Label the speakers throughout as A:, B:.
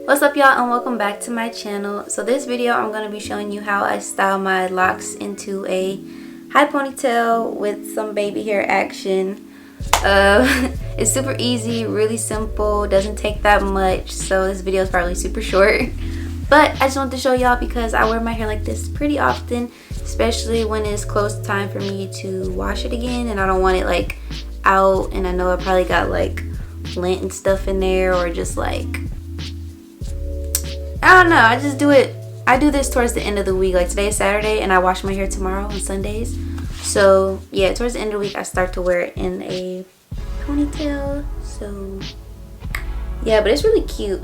A: What's up, y'all, and welcome back to my channel. So this video I'm going to be showing you how I style my locks into a high ponytail with some baby hair action. It's super easy, really simple, doesn't take that much, so this video is probably super short. But I just wanted to show y'all because I wear my hair like this pretty often, especially when it's close time for me to wash it again and I don't want it like out, and I know I probably got like lint and stuff in there, or just like, I don't know, I do this towards the end of the week. Like today is Saturday and I wash my hair tomorrow on Sundays. So yeah, towards the end of the week I start to wear it in a ponytail. So yeah, but it's really cute.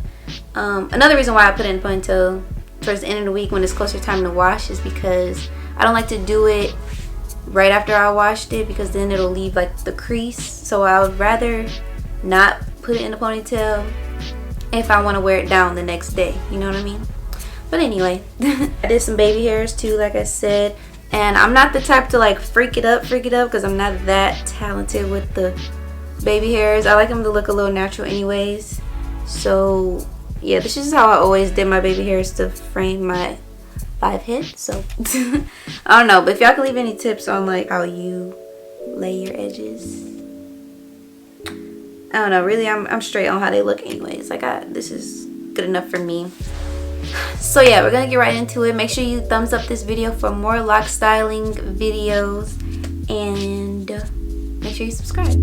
A: Another reason why I put it in a ponytail towards the end of the week when it's closer time to wash is because I don't like to do it right after I washed it, because then it'll leave like the crease. So I would rather not put it in a ponytail if I want to wear it down the next day, you know what I mean? But anyway, I did some baby hairs too, like I said, and I'm not the type to like freak it up because I'm not that talented with the baby hairs. I like them to look a little natural anyways. So yeah, this is how I always did my baby hairs to frame my 5 head. So I don't know, but if y'all can leave any tips on like how you lay your edges, I don't know, really I'm straight on how they look anyways. Like this is good enough for me. So yeah, we're gonna get right into it. Make sure you thumbs up this video for more lock styling videos, and make sure you subscribe.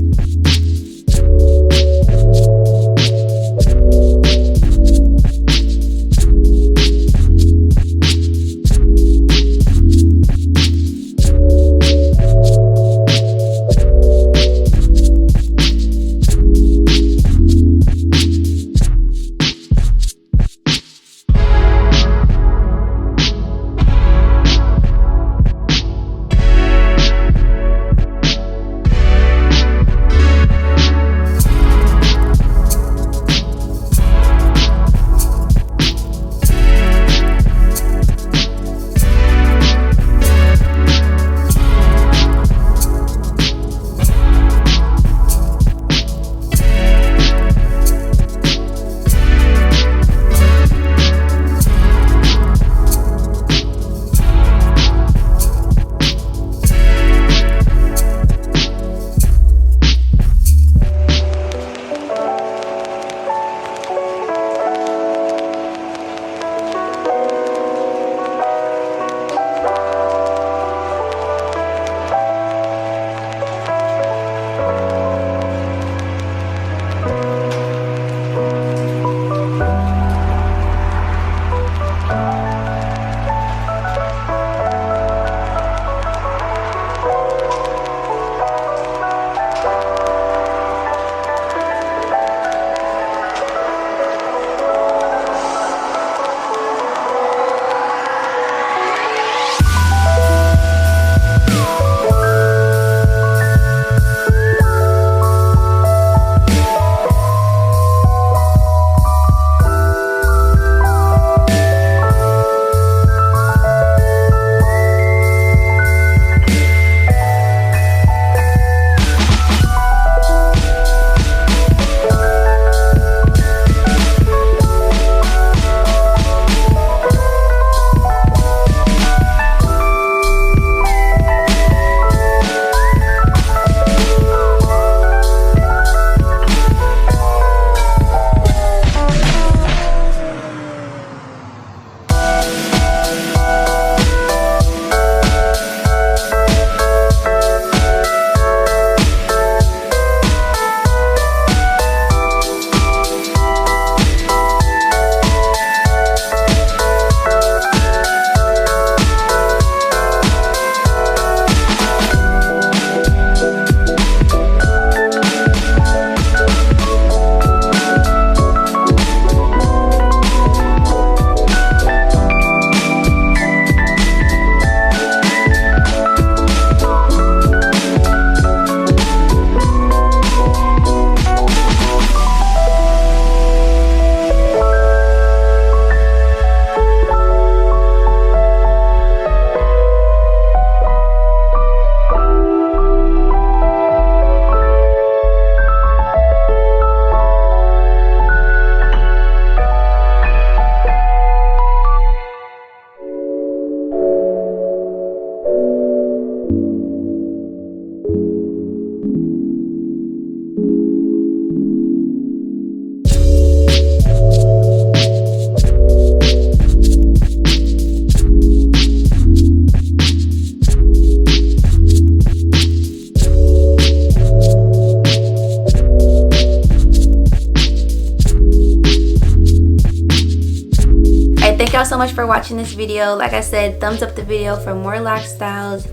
A: y'all so much for watching this video. Like I said, thumbs up the video for more lock styles,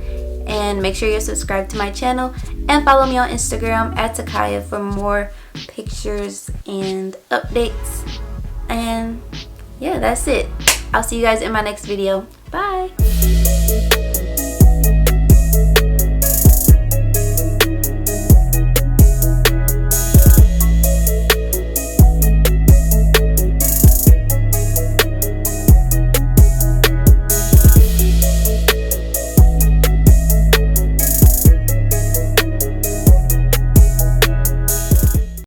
A: and make sure you're subscribed to my channel and follow me on Instagram at Takaya for more pictures and updates. And yeah, that's it. I'll see you guys in my next video. Bye.